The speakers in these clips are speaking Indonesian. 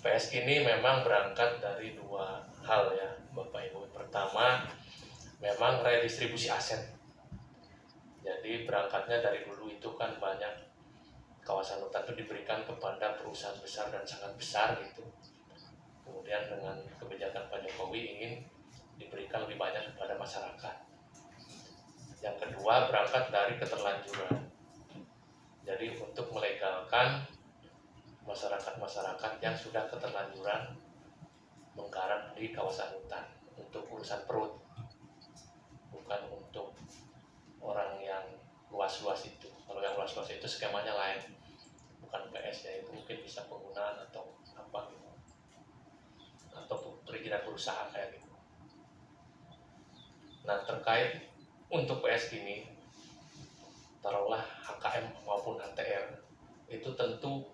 PS ini memang berangkat dari dua hal ya Bapak Ibu. Pertama, memang redistribusi aset. Jadi berangkatnya dari dulu itu kan banyak kawasan hutan itu diberikan kepada perusahaan besar dan sangat besar gitu. Kemudian dengan kebijakan Pak Jokowi ingin diberikan lebih banyak kepada masyarakat. Yang kedua berangkat dari keterlanjuran. Jadi untuk melegalkan masyarakat-masyarakat yang sudah keterlanjuran menggarap di kawasan hutan untuk urusan perut, bukan untuk orang yang luas-luas itu. Kalau yang luas-luas itu skemanya lain, bukan PS ya, itu mungkin bisa penggunaan atau apa gitu, atau perizinan perusahaan kayak gitu. Nah terkait untuk PS ini, taruhlah HKM maupun HTR, itu tentu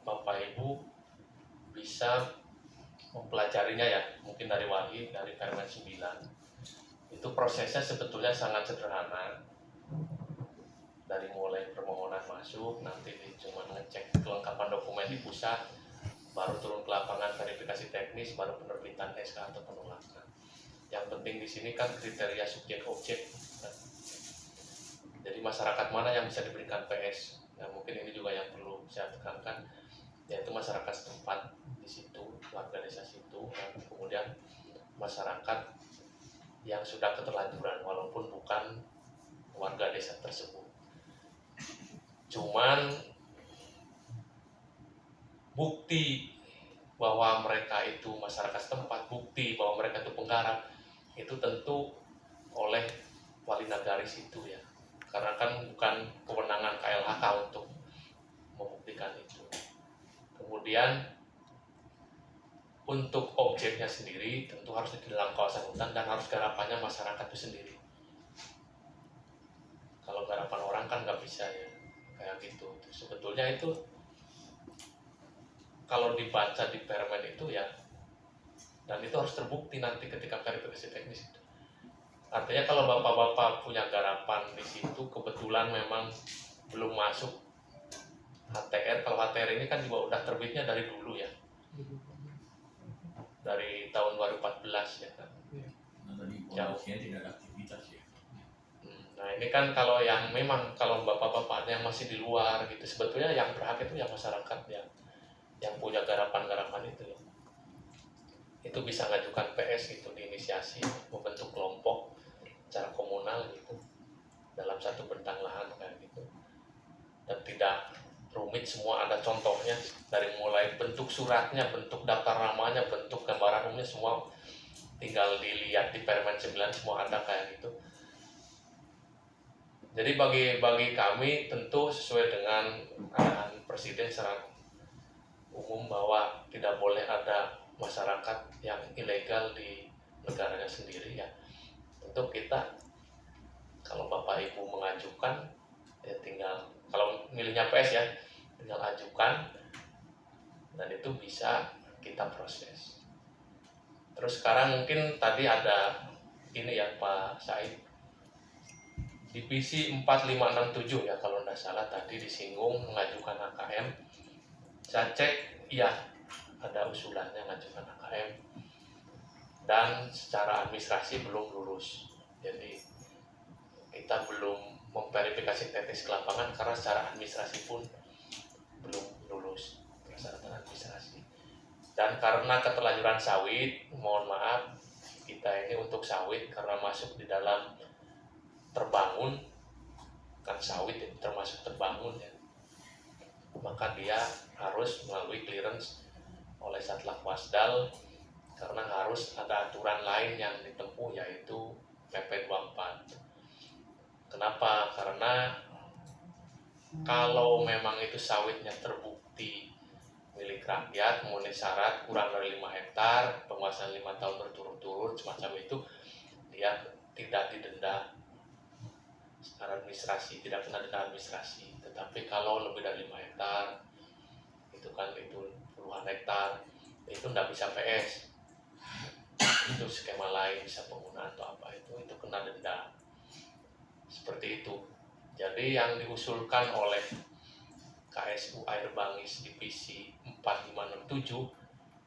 Bapak Ibu bisa mempelajarinya ya, mungkin dari Wahid, dari Permen 9. Itu prosesnya sebetulnya sangat sederhana. Dari mulai permohonan masuk, nanti cuma ngecek kelengkapan dokumen di pusat, baru turun ke lapangan verifikasi teknis, baru penerbitan SK atau penolakan. Yang penting di sini kan kriteria subjek objek. Jadi masyarakat mana yang bisa diberikan PS? Nah mungkin ini juga yang perlu saya tekankan, yaitu masyarakat setempat di situ, warga desa situ, dan kemudian masyarakat yang sudah keterlanjuran walaupun bukan warga desa tersebut. Cuman bukti bahwa mereka itu masyarakat setempat, bukti bahwa mereka itu penggarap, itu tentu oleh wali nagaris itu ya. Karena kan bukan kewenangan KLHK untuk membuktikan itu. Kemudian untuk objeknya sendiri tentu harus di dalam kawasan hutan dan harus garapannya masyarakat itu sendiri. Kalau garapan orang kan nggak bisa ya kayak gitu. Sebetulnya itu kalau dibaca di permen itu ya, dan itu harus terbukti nanti ketika verifikasi teknis itu. Artinya kalau bapak-bapak punya garapan di situ, kebetulan memang belum masuk HTR. Kalau HTR ini kan juga udah terbitnya dari dulu ya, dari tahun 2014 ya kan. Nah, tadi pondasinya tidak ada aktivitas ya. Nah ini kan kalau yang memang kalau bapak-bapaknya yang masih di luar gitu, sebetulnya yang berhak itu ya masyarakat ya, yang punya garapan-garapan itu ya. Itu bisa ngajukan PS gitu, diinisiasi membentuk kelompok secara komunal gitu dalam satu bentang lahan kayak gitu, dan tidak rumit, semua ada contohnya dari mulai bentuk suratnya, bentuk daftar namanya, bentuk gambaran umumnya, semua tinggal dilihat di Permen 9, semua ada kayak gitu. Jadi bagi kami tentu sesuai dengan arahan Presiden secara umum bahwa tidak boleh ada masyarakat yang ilegal di negaranya sendiri ya. Tentu kita kalau Bapak Ibu mengajukan ya tinggal, kalau milihnya PS ya tinggal ajukan dan itu bisa kita proses. Terus sekarang mungkin tadi ada ini ya Pak Said, divisi 4567 ya kalau tidak salah tadi disinggung mengajukan HKM. Saya cek ya ada usulannya mengajukan HKM dan secara administrasi belum lulus. Jadi kita belum memverifikasi teknis ke lapangan karena secara administrasi pun belum lulus persyaratan administrasi. Dan karena keterlanjuran sawit, mohon maaf, kita ini untuk sawit karena masuk di dalam terbangun, kan sawit itu termasuk terbangun ya, maka dia harus melalui clearance oleh Satlat Wasdal karena harus ada aturan lain yang ditempuh yaitu PP 24. Kenapa? Karena kalau memang itu sawitnya terbukti milik rakyat, memenuhi syarat kurang dari 5 hektar, penguasaan 5 tahun berturut-turut, semacam itu, dia tidak didenda secara administrasi, tidak kena denda administrasi. Tetapi kalau lebih dari 5 hektar, itu kan itu puluhan hektar, itu tidak bisa PS. Itu skema lain, bisa penggunaan atau apa itu kena denda. Seperti itu. Jadi yang diusulkan oleh KSU Air Bangis divisi 4567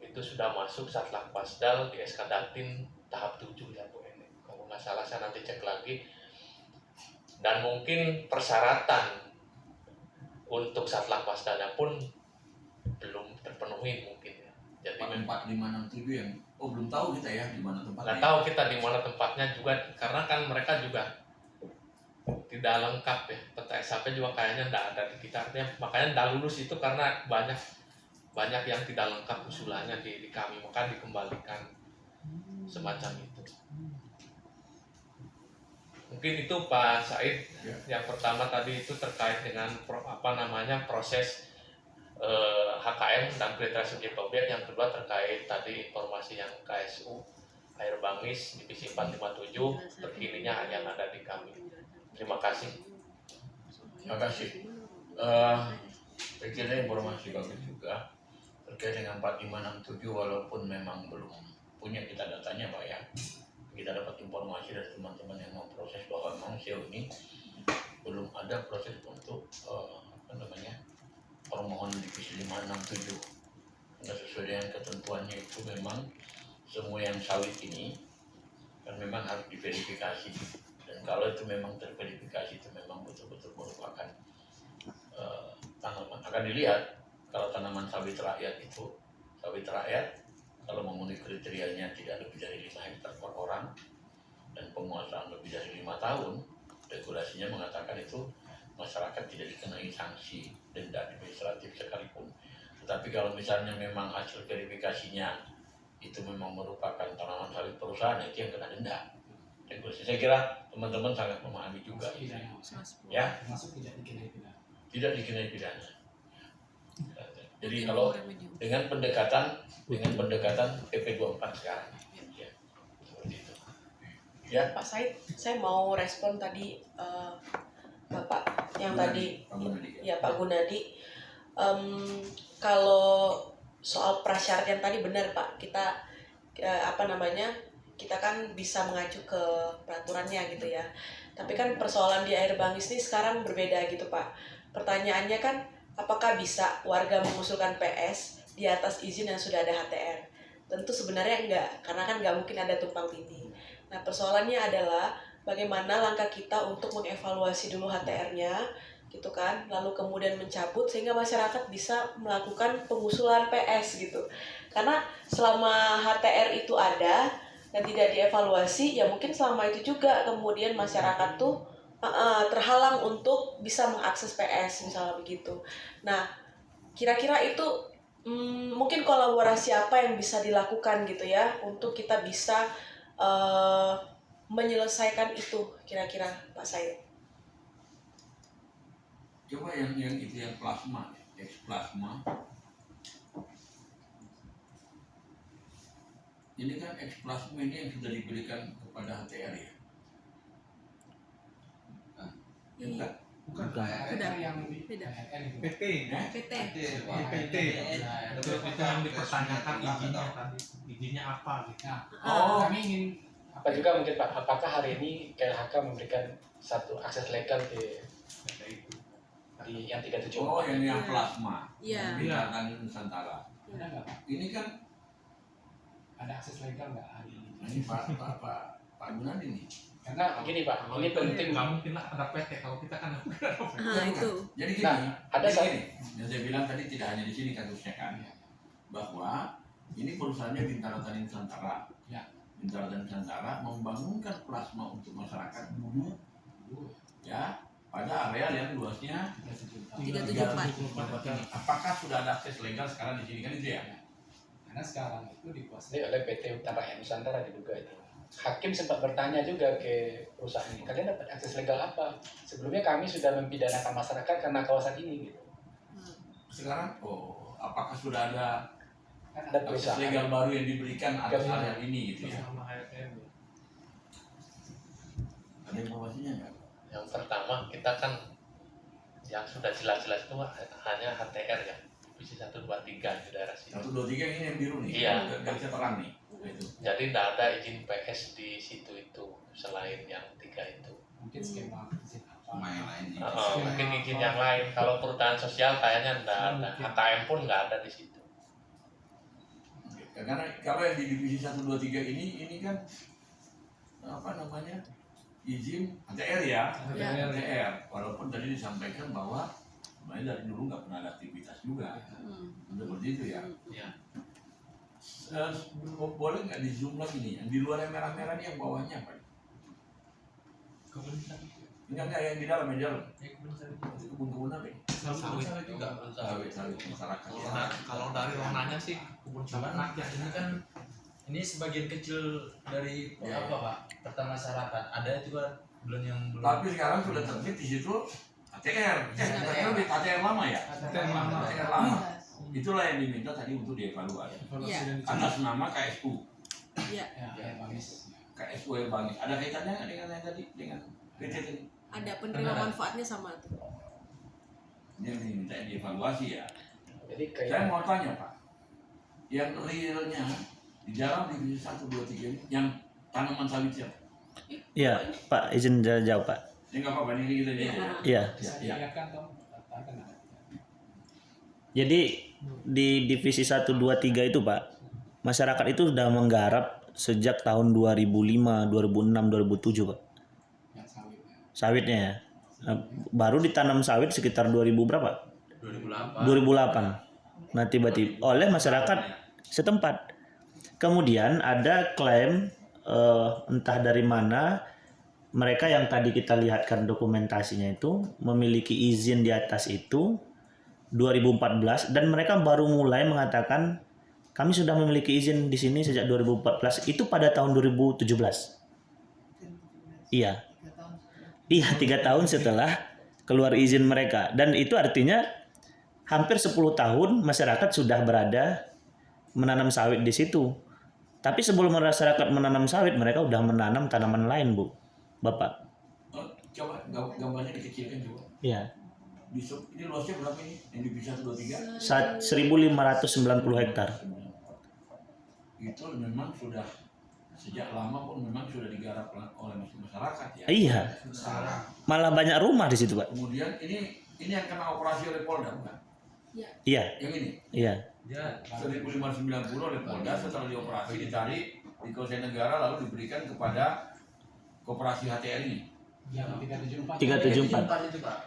itu sudah masuk Satlantas di SK Datin tahap 7 ya Bu Eni. Kalau nggak salah saya nanti cek lagi. Dan mungkin persyaratan untuk Satlantasnya pun belum terpenuhi mungkin ya. Jadi 4567 yang belum tahu kita ya di mana tempatnya. nggak tahu kita di mana tempatnya juga, karena kan mereka juga tidak lengkap ya. Peta SAP juga kayaknya tidak ada di kita. Artinya makanya tidak lulus itu karena banyak yang tidak lengkap usulannya di kami, maka dikembalikan semacam itu. Mungkin itu Pak Said. Ya. Yang pertama tadi itu terkait dengan proses HKM dan kriteria subjek objek. Yang kedua terkait tadi informasi yang KSU Air Bangis divisi 457 terkininya yang ada di kami. Terima kasih. Terima kasih. Saya kira informasi bagus juga terkait dengan 4567, walaupun memang belum punya kita datanya Pak ya. Kita dapat informasi dari teman-teman yang mau proses bahwa memang sejauh ini belum ada proses untuk permohonan divisi 567. Karena sesuai dengan ketentuannya itu memang semua yang sawit ini kan memang harus diverifikasi, dan kalau itu memang terverifikasi itu memang betul-betul merupakan tanaman. Akan dilihat kalau tanaman sawit rakyat itu sawit rakyat kalau memenuhi kriterianya tidak lebih dari 5 hektar per orang dan penguasaan lebih dari 5 tahun, regulasinya mengatakan itu masyarakat tidak dikenai sanksi denda administratif sekalipun. Tetapi kalau misalnya memang hasil verifikasinya itu memang merupakan tanaman sawit perusahaan, itu yang kena denda. Regulasi saya kira teman-teman sangat memahami juga itu. Ya, Masuk tidak dikenai pidana. tidak dikenai pidana. Jadi kalau dengan pendekatan PP 24 sekarang, ya, seperti itu. Ya, Pak Said, saya mau respon tadi Bapak yang tadi, Pak Gunadi. ya Pak Gunadi. Kalau soal prasyarat yang tadi benar Pak, kita kita kan bisa mengacu ke peraturannya gitu ya. Tapi kan persoalan di Air Bangis ini sekarang berbeda gitu Pak. Pertanyaannya kan, apakah bisa warga mengusulkan PS di atas izin yang sudah ada HTR? Tentu sebenarnya enggak, karena kan nggak mungkin ada tumpang tindih. Nah persoalannya adalah bagaimana langkah kita untuk mengevaluasi dulu HTR-nya, gitu kan, lalu kemudian mencabut sehingga masyarakat bisa melakukan pengusulan PS gitu. Karena selama HTR itu ada dan tidak dievaluasi, ya mungkin selama itu juga kemudian masyarakat tuh terhalang untuk bisa mengakses PS misalnya begitu. Nah, kira-kira itu mungkin kolaborasi apa yang bisa dilakukan gitu ya untuk kita bisa menyelesaikan itu kira-kira Pak Said. Coba yang itu yang plasma, eksplasma. Ini kan eksplasma ini yang sudah diberikan kepada HTR ya. Iya. Bukan. Yang Beda. PT. PT. PT. Itu yang dipertanyakan izinnya tadi. Izinnya apa gitu. Kami ingin apa juga mungkin Pak, apakah hari ini KLHK memberikan satu akses legal di yang 374? Oh, yang plasma. Iya. Bintang Nusantara. Ada nggak Pak? Ini kan Ada akses legal nggak hari ini? ini Pak Gunadi nih. Karena begini Pak, ini penting. Nggak mungkin lah ada PT kalau kita kan ada PT. Itu. Jadi gini, Nah, ada gini, yang saya bilang tadi tidak hanya di sini kasusnya kan, bahwa ini perusahaannya Bintara Tani Nusantara. Ya. Bintara Tani Nusantara membangunkan plasma untuk masyarakat dulu, ya, pada areal yang luasnya 374. Apakah sudah ada akses legal sekarang di sini kan itu ya? Karena sekarang itu dikuasai. Ini oleh PT Utara Nusantara diduga itu. Hakim sempat bertanya juga ke perusahaan ini, kalian dapat akses legal apa? Sebelumnya kami sudah mempidanakan masyarakat karena kawasan ini gitu. Sekarang, apakah sudah ada Kan ada akses perusahaan. legal baru yang diberikan atas area ini gitu ya? Sama HRM. Ada informasinya nggak? Yang pertama kita kan yang sudah jelas-jelas itu hanya HTR ya, divisi 123 di daerah sini. 123 ini yang biru nih, Iya. nggak bisa terang nih. Nah, itu. Jadi tidak ada izin PS di situ itu selain yang 3 itu. Mungkin skema izin apa? Main lain Mungkin izin yang lain. Kalau perhutanan sosial kayaknya tidak ada. HKM pun nggak ada di situ. Oke. Ya, karena kalau yang di divisi 1, 2, 3 ini kan apa namanya, izin ATR ya, Ya. ATR. Walaupun tadi disampaikan bahwa sebenarnya dari dulu nggak pernah ada aktivitas juga, seperti itu ya. Ya. Boleh nggak di zoom lagi nih, yang di luar yang merah-merah ini yang bawahnya apa? Kebun sawit. Enggak yang di dalam, yang di dalam. Kebun sawit. Itu kebun-kebun apa ya? Sawit juga. Sawit masyarakat. Kalau kalau dari ronanya sih kebun sawit rakyat Ini kan ini sebagian kecil dari Ya. apa Pak? Peta masyarakat. Ada juga belum yang belum. Tapi sekarang sudah terbit di situ ATR. Terbit ATR lama ya? ATR lama. ATR lama. Itulah yang diminta tadi untuk dievaluasi. Iya. Atas nama KSU. Iya. Ya, bagus. KSU Bangis. Ada kaitannya nggak dengan yang tadi, dengan PT tadi? Ada penerima manfaatnya sama tuh. Yang diminta dievaluasi ya. Jadi Saya kayak mau tanya Pak, yang realnya di dalam divisi 1, 2, 3 ini yang tanaman sawit siapa? Iya, Pak, izin jawab, Pak. Ini nggak apa-apa, ini kita aja. Iya. bisa Ya. diingatkan toh. Kan ada. Jadi di divisi 1, 2, 3 itu, Pak, masyarakat itu sudah menggarap sejak tahun 2005, 2006, 2007, Pak. Yang sawit. Sawitnya ya. Nah, baru ditanam sawit sekitar 2000 berapa? 2008. 2008. Nah, tiba-tiba oleh masyarakat setempat. Kemudian ada klaim entah dari mana mereka yang tadi kita lihatkan dokumentasinya itu memiliki izin di atas itu 2014 dan mereka baru mulai mengatakan kami sudah memiliki izin di sini sejak 2014 itu pada tahun 2017. Iya. Iya, 3 tahun setelah keluar izin mereka dan itu artinya hampir 10 tahun masyarakat sudah berada menanam sawit di situ. Tapi sebelum masyarakat menanam sawit, mereka udah menanam tanaman lain, Bu. Bapak. Oh, coba gambarnya dikecilkan coba. Iya. Ini luasnya berapa ini? Yang divisi 1, 2, 3? 1590 hektar. Itu memang sudah sejak lama pun memang sudah digarap oleh masyarakat ya. Iya. Sekarang. Malah banyak rumah di situ, Pak. Kemudian ini yang kena operasi oleh Polda bukan? Iya. Yang ini Iya. Ya, 1590 oleh Polda setelah dioperasi ditarik di Kepolisian Negara lalu diberikan kepada Koperasi HTR ini. Yang 374. 374. itu Pak.